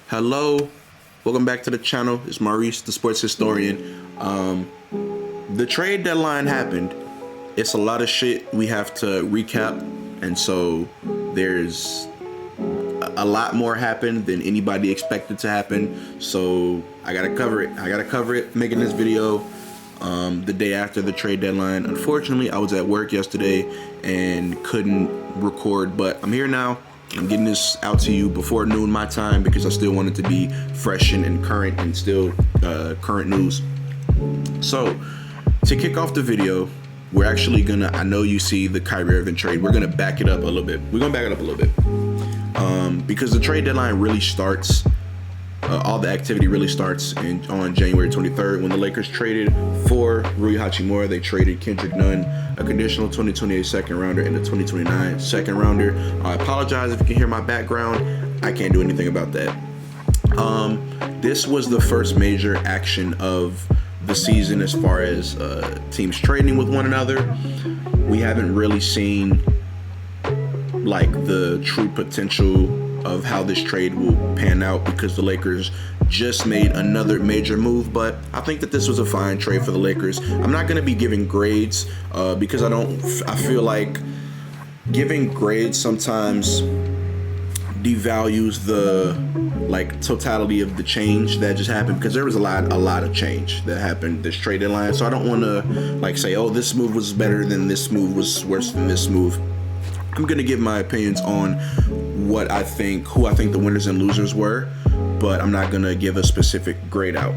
Hello, welcome back to the channel. It's Maurice, the sports historian. The trade deadline happened. It's a lot of shit we have to recap, and so there's a lot more happened than anybody expected to happen. So I gotta cover it. Making this video the day after the trade deadline. Unfortunately, I was at work yesterday and couldn't record, but I'm here now. I'm getting this out to you before noon my time because I still want it to be fresh and current and still current news. So to kick off the video, we're actually gonna, I know you see the Kyrie Irving trade, we're gonna back it up a little bit. Because the trade deadline really starts, all the activity really starts on January 23rd when the Lakers traded for Rui Hachimura. They traded Kendrick Nunn, a conditional 2028 second rounder and a 2029 second rounder. I apologize if you can hear my background. I can't do anything about that. This was the first major action of the season as far as teams trading with one another. We haven't really seen like the true potential of how this trade will pan out because the Lakers just made another major move, but I think that this was a fine trade for the Lakers. I'm not going to be giving grades because I feel like giving grades sometimes devalues the like totality of the change that just happened, because there was a lot of change that happened this trade deadline. So I don't want to like say, oh, this move was better than this move, was worse than this move. I'm gonna give my opinions on what I think, who I think the winners and losers were, but I'm not gonna give a specific grade out.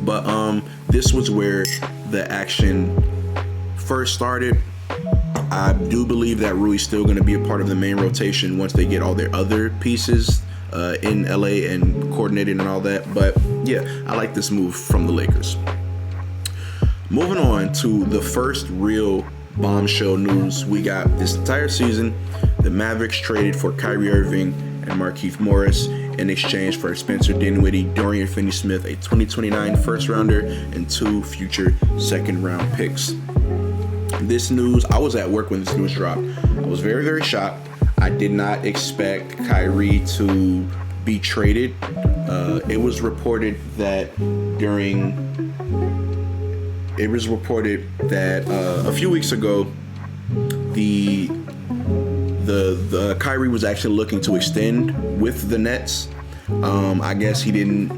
But this was where the action first started. I do believe that Rui's still gonna be a part of the main rotation once they get all their other pieces in LA and coordinated and all that. But yeah, I like this move from the Lakers. Moving on to the first real bombshell news we got this entire season. The Mavericks traded for Kyrie Irving and Markieff Morris in exchange for Spencer Dinwiddie, Dorian Finney-Smith, a 2029 first rounder, and 2 future second round picks. This news, I was at work when this news dropped. I was very, very shocked. I did not expect Kyrie to be traded. It was reported that a few weeks ago, the Kyrie was actually looking to extend with the Nets. I guess he didn't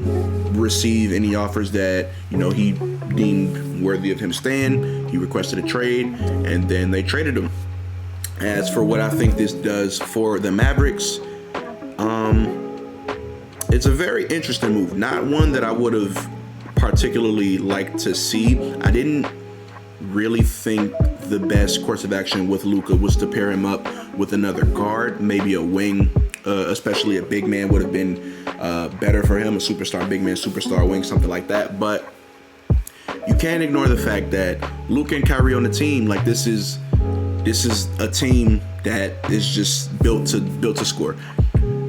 receive any offers that he deemed worthy of him staying. He requested a trade, and then they traded him. As for what I think this does for the Mavericks, it's a very interesting move. Not one that I would have particularly liked to see. I didn't really think the best course of action with Luka was to pair him up with another guard, maybe a wing, especially a big man would have been better for him, a superstar big man, superstar wing, something like that. But you can't ignore the fact that Luka and Kyrie on the team, like this is a team that is just built to score.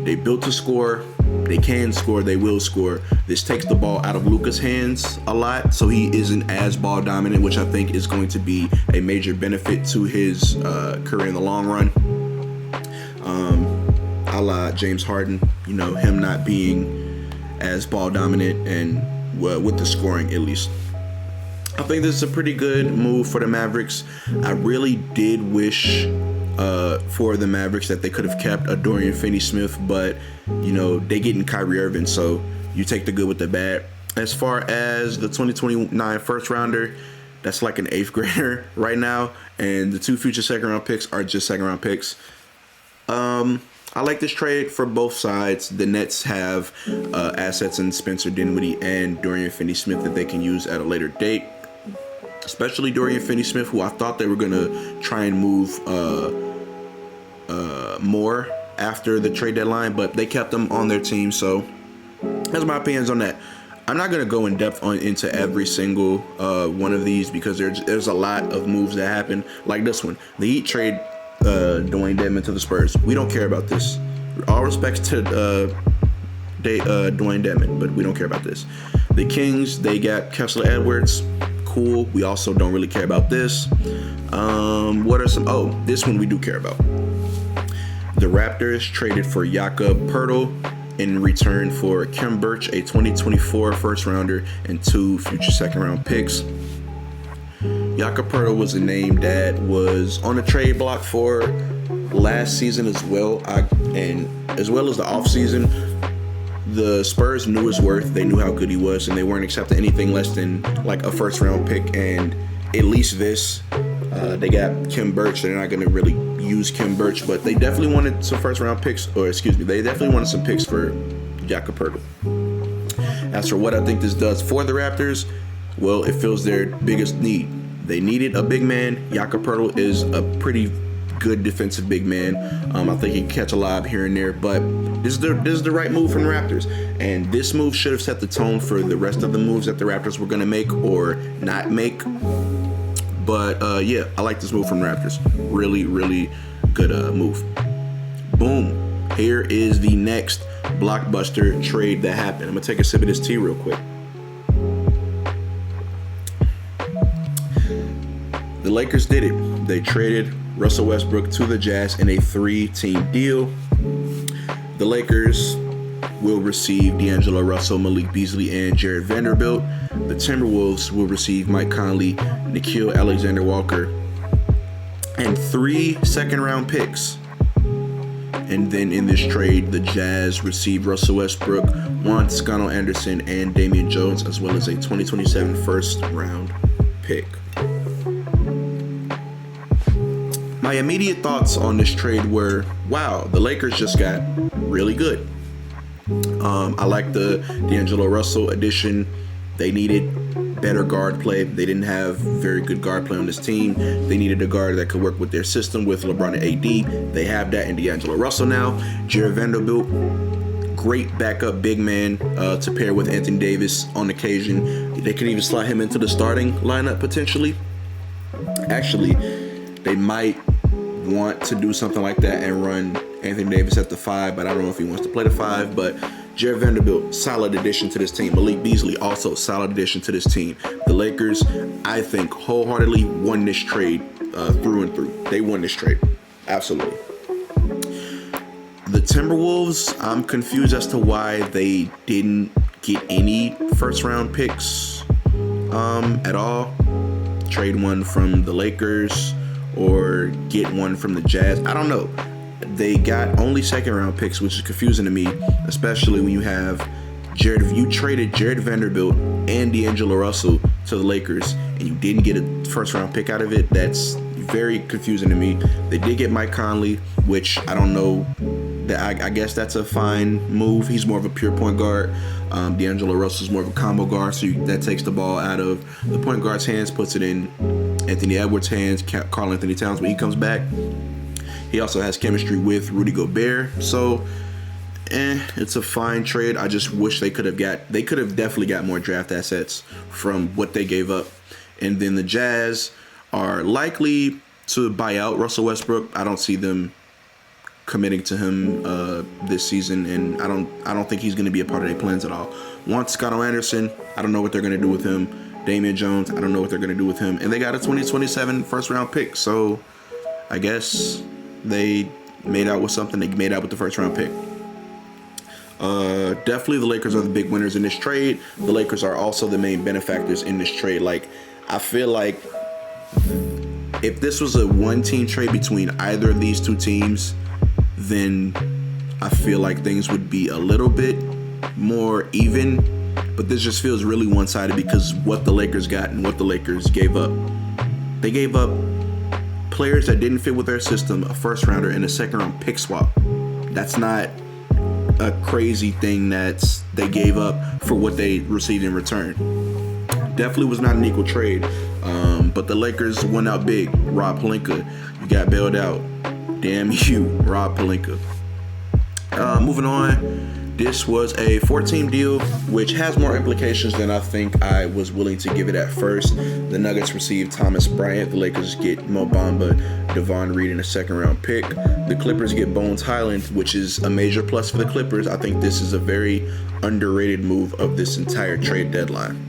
They built to score. They can score, they will score. This takes the ball out of Luka's hands a lot, so he isn't as ball dominant, which I think is going to be a major benefit to his career in the long run. A la James Harden, him not being as ball dominant and with the scoring at least. I think this is a pretty good move for the Mavericks. I really did wish for the Mavericks that they could have kept a Dorian Finney-Smith, but they getting Kyrie Irving, so you take the good with the bad. As far as the 2029 first rounder, that's like an 8th grader right now, and the 2 future second round picks are just second round picks. I like this trade for both sides. The Nets have assets in Spencer Dinwiddie and Dorian Finney-Smith that they can use at a later date, especially Dorian Finney-Smith, who I thought they were gonna try and move more after the trade deadline, but they kept them on their team. So that's my opinions on that. I'm not gonna go in depth into every single one of these because there's a lot of moves that happen, like this one. The Heat trade Dwayne Dedmon to the Spurs. We don't care about this. All respects to Dwayne Dedmon, but we don't care about this. The Kings, they got Kessler Edwards. Cool. We also don't really care about this. What are some? Oh, this one we do care about. The Raptors traded for Jakob Poeltl in return for Kim Birch, a 2024 first rounder, and 2 future second round picks. Jakob Poeltl was a name that was on the trade block for last season as well, and as well as the offseason. The Spurs knew his worth. They knew how good he was, and they weren't accepting anything less than like a first round pick, and at least this. They got Kim Birch. They're not going to really use Kim Birch, but they definitely wanted some first round picks, they definitely wanted some picks for Jakob Poeltl. As for what I think this does for the Raptors, well, it fills their biggest need. They needed a big man. Jakob Poeltl is a pretty good defensive big man. I think he can catch a lob here and there, but this is the right move from the Raptors. And this move should have set the tone for the rest of the moves that the Raptors were going to make or not make. But yeah, I like this move from the Raptors. Really, really good move. Boom. Here is the next blockbuster trade that happened. I'm going to take a sip of this tea real quick. The Lakers did it. They traded Russell Westbrook to the Jazz in a 3-team deal. The Lakers will receive D'Angelo Russell, Malik Beasley, and Jared Vanderbilt. The Timberwolves will receive Mike Conley, Nickeil Alexander-Walker, and 3 second-round picks. And then in this trade, the Jazz receive Russell Westbrook, Juan Toscano Anderson, and Damian Jones, as well as a 2027 first-round pick. My immediate thoughts on this trade were, wow, the Lakers just got really good. I like the D'Angelo Russell addition. They needed better guard play. They didn't have very good guard play on this team. They needed a guard that could work with their system with LeBron and AD. They have that in D'Angelo Russell now. Jared Vanderbilt, great backup big man to pair with Anthony Davis on occasion. They could even slide him into the starting lineup potentially. Actually, they might want to do something like that and run Anthony Davis at the 5, but I don't know if he wants to play the 5. But Jared Vanderbilt, solid addition to this team. Malik Beasley, also solid addition to this team. The Lakers, I think, wholeheartedly won this trade through and through. They won this trade. Absolutely. The Timberwolves, I'm confused as to why they didn't get any first-round picks at all. Trade one from the Lakers or get one from the Jazz. I don't know. They got only second-round picks, which is confusing to me, especially when you have you traded Jared Vanderbilt and D'Angelo Russell to the Lakers, and you didn't get a first-round pick out of it. That's very confusing to me. They did get Mike Conley, which I don't know. I guess that's a fine move. He's more of a pure point guard. D'Angelo Russell's more of a combo guard, so that takes the ball out of the point guard's hands, puts it in Anthony Edwards' hands, Karl Anthony Towns when he comes back. He also has chemistry with Rudy Gobert, so it's a fine trade. I just wish they could have definitely got more draft assets from what they gave up. And then the Jazz are likely to buy out Russell Westbrook. I don't see them committing to him this season, and I don't think he's going to be a part of their plans at all. Juan Toscano Anderson, I don't know what they're going to do with him. Damian Jones, I don't know what they're going to do with him. And they got a 2027 first-round pick, so I guess they made out with something. They made out with the first-round pick. Definitely the Lakers are the big winners in this trade. The Lakers are also the main benefactors in this trade. Like, I feel like if this was a one-team trade between either of these two teams, then I feel like things would be a little bit more even. But this just feels really one-sided because what the Lakers got and what the Lakers gave up. They gave up players that didn't fit with their system, a first-rounder, and a second-round pick swap. That's not a crazy thing that they gave up for what they received in return. Definitely was not an equal trade. But the Lakers won out big. Rob Pelinka, you got bailed out. Damn you, Rob Pelinka. Moving on. This was a 4-team deal, which has more implications than I think I was willing to give it at first. The Nuggets received Thomas Bryant. The Lakers get Mo Bamba, Devon Reed, and a second-round pick. The Clippers get Bones Highland, which is a major plus for the Clippers. I think this is a very underrated move of this entire trade deadline.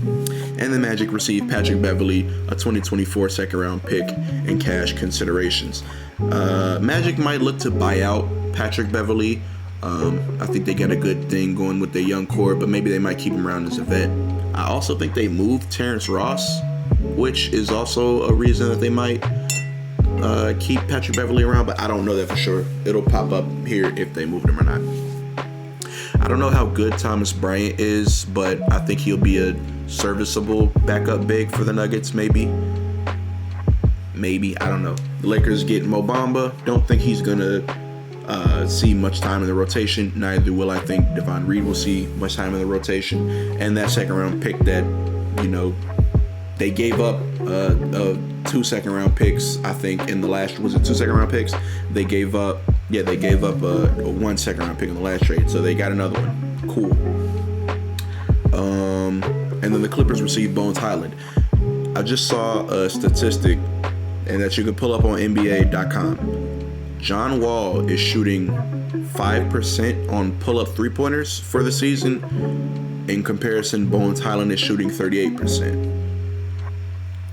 And the Magic received Patrick Beverley, a 2024 second-round pick, and cash considerations. Magic might look to buy out Patrick Beverley I think they got a good thing going with their young core, but maybe they might keep him around as a vet. I also think they moved Terrence Ross, which is also a reason that they might keep Patrick Beverley around, but I don't know that for sure. It'll pop up here if they moved him or not. I don't know how good Thomas Bryant is, but I think he'll be a serviceable backup big for the Nuggets, maybe. I don't know. The Lakers get Mo Bamba. Don't think he's going to see much time in the rotation. Neither will I think Devon Reed will see much time in the rotation. And that second round pick that, they gave up 2 second round picks, I think, in the last, was it 2 second round picks? They gave up a 1 second round pick in the last trade. So they got another one. Cool. And then the Clippers received Bones Highland. I just saw a statistic, and that you can pull up on NBA.com. John Wall is shooting 5% on pull-up three-pointers for the season. In comparison, Bones Highland is shooting 38%.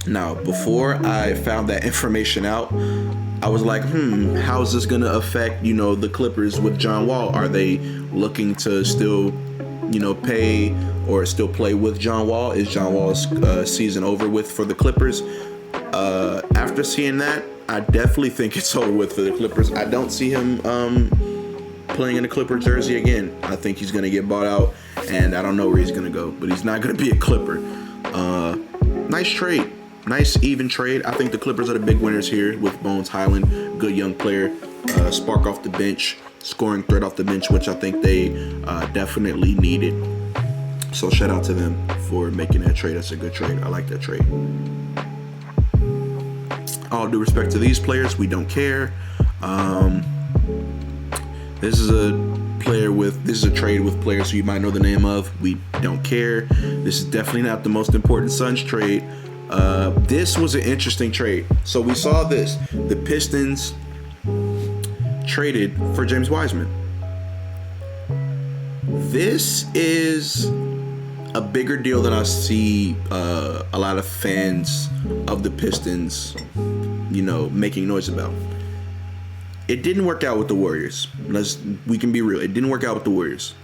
Now, before I found that information out, I was like, how is this going to affect, the Clippers with John Wall? Are they looking to still, pay or still play with John Wall? Is John Wall's season over with for the Clippers? After seeing that, I definitely think it's over with for the Clippers. I don't see him playing in a Clipper jersey again. I think he's going to get bought out, and I don't know where he's going to go, but he's not going to be a Clipper. Nice trade. Nice, even trade. I think the Clippers are the big winners here with Bones Highland. Good young player. Spark off the bench. Scoring threat off the bench, which I think they definitely needed. So shout out to them for making that trade. That's a good trade. I like that trade. All due respect to these players, we don't care. This is a trade with players who you might know the name of. We don't care. This is definitely not the most important Suns trade. This was an interesting trade. So we saw this. The Pistons traded for James Wiseman. This is a bigger deal than I see a lot of fans of the Pistons, making noise about. It didn't work out with the Warriors. We can be real. It didn't work out with the Warriors.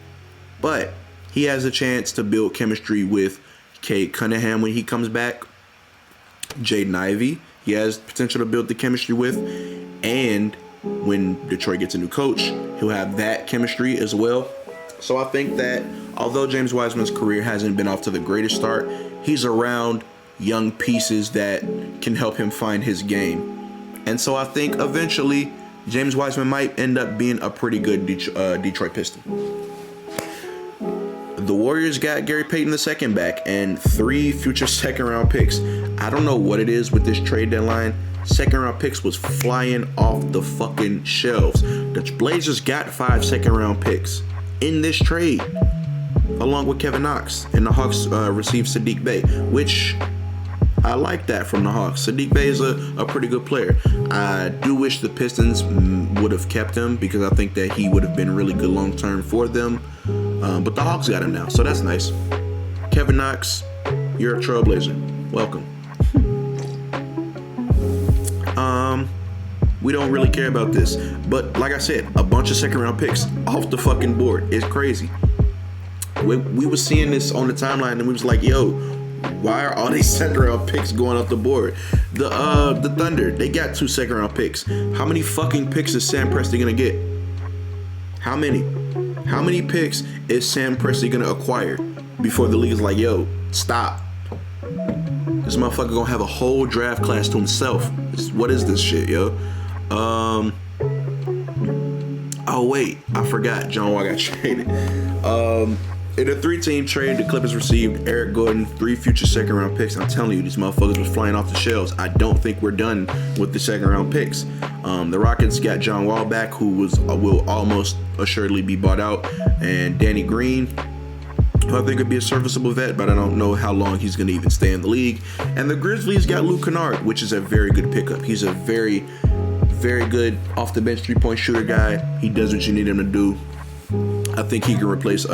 But he has a chance to build chemistry with Cade Cunningham when he comes back. Jaden Ivey, he has potential to build the chemistry with. And when Detroit gets a new coach, he'll have that chemistry as well. So I think that although James Wiseman's career hasn't been off to the greatest start, he's around young pieces that can help him find his game. And so I think eventually James Wiseman might end up being a pretty good Detroit Piston. The Warriors got Gary Payton II back and 3 future second-round picks. I don't know what it is with this trade deadline. Second-round picks was flying off the fucking shelves. The Blazers got 5 second-round picks in this trade, along with Kevin Knox. And the Hawks received Sadiq Bey, which I like that from the Hawks. Sadiq Bey is a pretty good player. I do wish the Pistons would have kept him because I think that he would have been really good long-term for them. But the Hawks got him now, so that's nice. Kevin Knox, you're a trailblazer. Welcome. We don't really care about this. But like I said, a bunch of second-round picks off the fucking board. It's crazy. We were seeing this on the timeline, and we was like, yo, why are all these second-round picks going off the board? The Thunder, they got 2 second-round picks. How many fucking picks is Sam Presti gonna get? How many? How many picks is Sam Presti gonna acquire before the league is like, yo, stop? This motherfucker gonna have a whole draft class to himself. What is this shit, yo? Oh wait, I forgot. John Wall got traded. In a 3-team trade, the Clippers received Eric Gordon, 3 future second-round picks. I'm telling you, these motherfuckers was flying off the shelves. I don't think we're done with the second-round picks. The Rockets got John Wall back, who will almost assuredly be bought out, and Danny Green, who I think would be a serviceable vet, but I don't know how long he's going to even stay in the league. And the Grizzlies got Luke Kennard, which is a very good pickup. He's a very, very good off-the-bench three-point shooter guy. He does what you need him to do. I think he can replace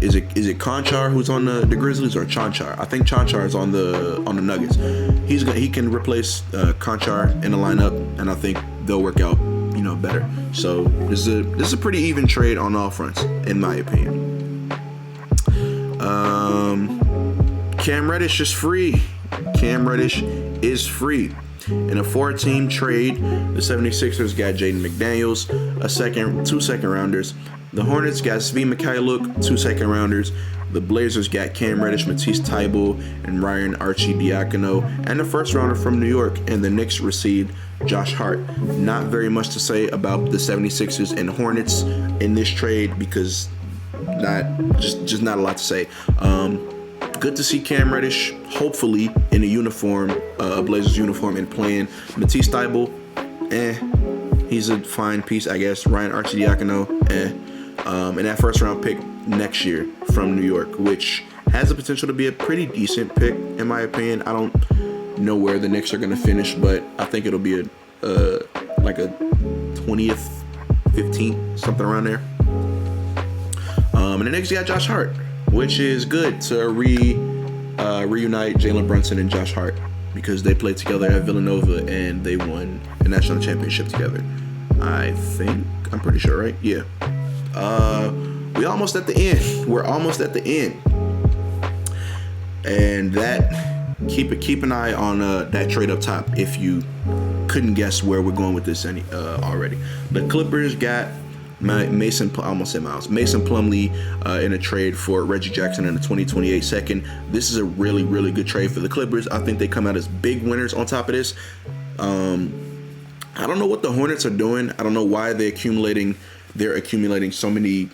is it Conchar who's on the Grizzlies or Chanchar? I think Chanchar is on the Nuggets. He can replace Conchar in the lineup, and I think they'll work out better. So this is a pretty even trade on all fronts, in my opinion. Cam Reddish is free. Cam Reddish is free. In a 4-team trade, the 76ers got Jaden McDaniels, two second rounders. The Hornets got Svi Mikhailuk, 2 second rounders. The Blazers got Cam Reddish, Matisse Thybulle, and Ryan Arcidiacono, and a first rounder from New York. And the Knicks received Josh Hart. Not very much to say about the 76ers and Hornets in this trade because just not a lot to say. Good to see Cam Reddish, hopefully in a uniform, a Blazers uniform, and playing. Matisse Thybulle, he's a fine piece, I guess. Ryan Arcidiacono, and that first round pick next year from New York, which has the potential to be a pretty decent pick, in my opinion. I don't know where the Knicks are going to finish, but I think it'll be like a 20th, 15th, something around there. And the Knicks got Josh Hart, which is good to reunite Jalen Brunson and Josh Hart because they played together at Villanova and they won the national championship together. I'm pretty sure, right? Yeah. We're almost at the end. And that keep an eye on that trade up top if you couldn't guess where we're going with this already. The Clippers got Mason Plumlee in a trade for Reggie Jackson in a 2028 second. This is a really, really good trade for the Clippers. I think they come out as big winners on top of this. I don't know what the Hornets are doing. I don't know why they're accumulating so many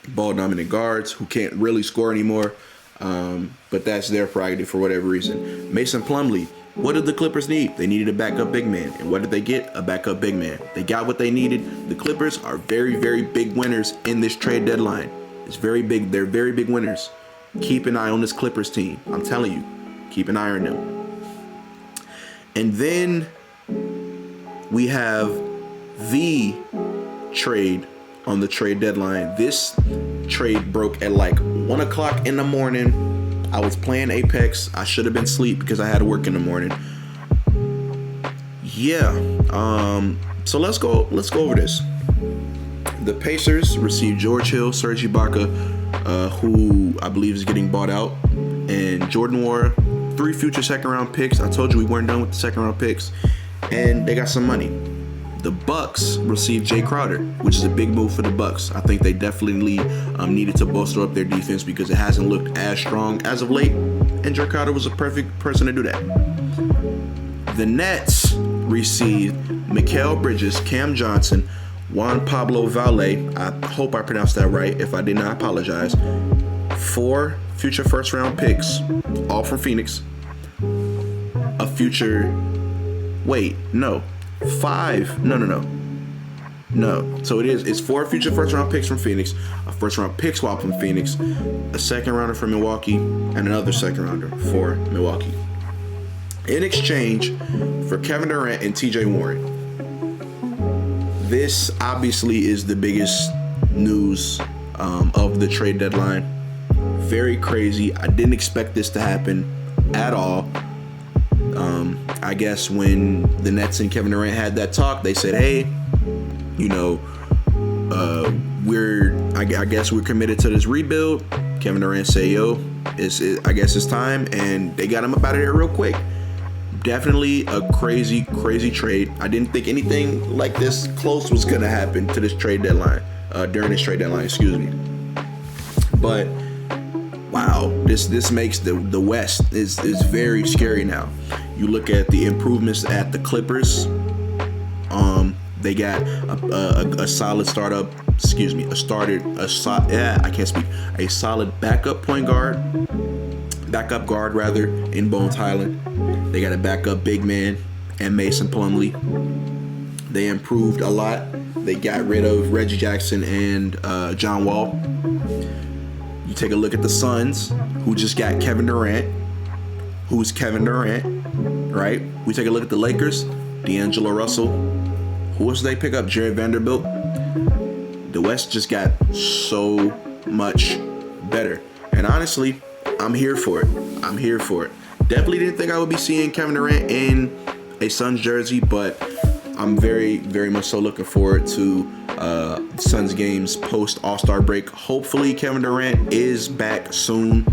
ball-dominant guards who can't really score anymore. But that's their prerogative for whatever reason. Mason Plumlee. What did the Clippers need? They needed a backup big man. And what did they get? A backup big man. They got what they needed. The Clippers are very, very big winners in this trade deadline. It's very big. They're very big winners. Keep an eye on this Clippers team. I'm telling you. Keep an eye on them. And then we have the trade on the trade deadline. This trade broke at like 1 o'clock in the morning. I was playing Apex. I should have been asleep because I had to work in the morning. Yeah. So let's go over this. The Pacers received George Hill, Serge Ibaka, who I believe is getting bought out, and Jordan Nwora, 3 future second-round picks. I told you we weren't done with the second-round picks, and they got some money. The Bucks received Jay Crowder, which is a big move for the Bucks. I think they definitely needed to bolster up their defense because it hasn't looked as strong as of late, and Jay Crowder was a perfect person to do that. The Nets received Mikal Bridges, Cam Johnson, Juan Pablo Valle. I hope I pronounced that right. If I did not, I apologize. 4 future first-round picks, all from Phoenix. A future... Wait, no. 5. No. So it's 4 future first-round picks from Phoenix, a first-round pick swap from Phoenix, a second-rounder from Milwaukee, and another second-rounder for Milwaukee. In exchange for Kevin Durant and TJ Warren. This obviously is the biggest news of the trade deadline. Very crazy. I didn't expect this to happen at all. I guess when the Nets and Kevin Durant had that talk, they said, hey, I guess we're committed to this rebuild. Kevin Durant said, I guess it's time. And they got him up out of there real quick. Definitely a crazy, crazy trade. I didn't think anything like this close was going to happen to this trade deadline, during this trade deadline, excuse me. But wow, this makes the West is very scary now. You look at the improvements at the Clippers. They got a solid startup. Excuse me, a solid backup guard rather, in Bones Highland. They got a backup big man and Mason Plumlee. They improved a lot. They got rid of Reggie Jackson and John Wall. You take a look at the Suns, who just got Kevin Durant. Who's Kevin Durant, right? We take a look at the Lakers, D'Angelo Russell. Who else did they pick up? Jared Vanderbilt. The West just got so much better. And honestly, I'm here for it. Definitely didn't think I would be seeing Kevin Durant in a Suns jersey, but I'm very, very much so looking forward to Suns games post All-Star break. Hopefully Kevin Durant is back soon.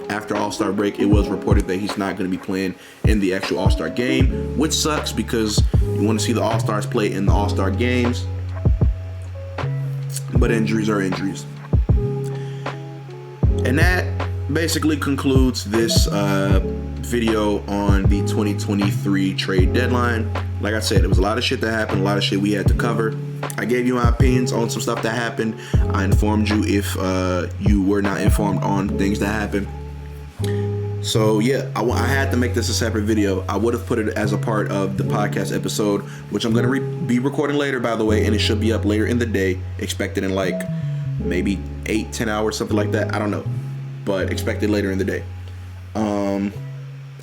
After All-Star break, it was reported that he's not going to be playing in the actual All-Star game, which sucks because you want to see the All-Stars play in the All-Star games. But injuries are injuries. And that basically concludes this video on the 2023 trade deadline. Like I said, it was a lot of shit that happened, a lot of shit we had to cover. I gave you my opinions on some stuff that happened. I informed you if you were not informed on things that happened. So yeah, I had to make this a separate video. I would have put it as a part of the podcast episode, which I'm going to be recording later, by the way, and it should be up later in the day, expected in like maybe 8-10 hours, something like that. I don't know, but expected later in the day.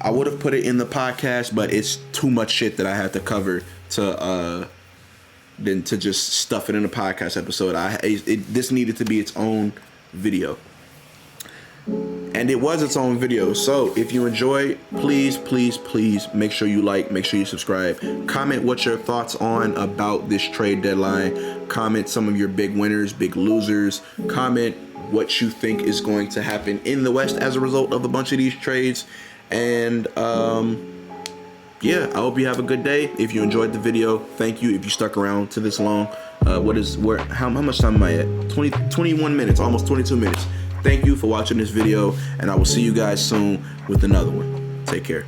I would have put it in the podcast, but it's too much shit that I had to cover to just stuff it in a podcast episode. This needed to be its own video. And it was its own video. So if you enjoy, please make sure you like, make sure you subscribe. Comment what your thoughts on about this trade deadline. Comment some of your big winners, big losers. Comment what you think is going to happen in the West as a result of a bunch of these trades. And yeah, I hope you have a good day. If you enjoyed the video, thank you. If you stuck around to this long, how much time am I at? 21 minutes, almost 22 minutes. Thank you for watching this video, and I will see you guys soon with another one. Take care.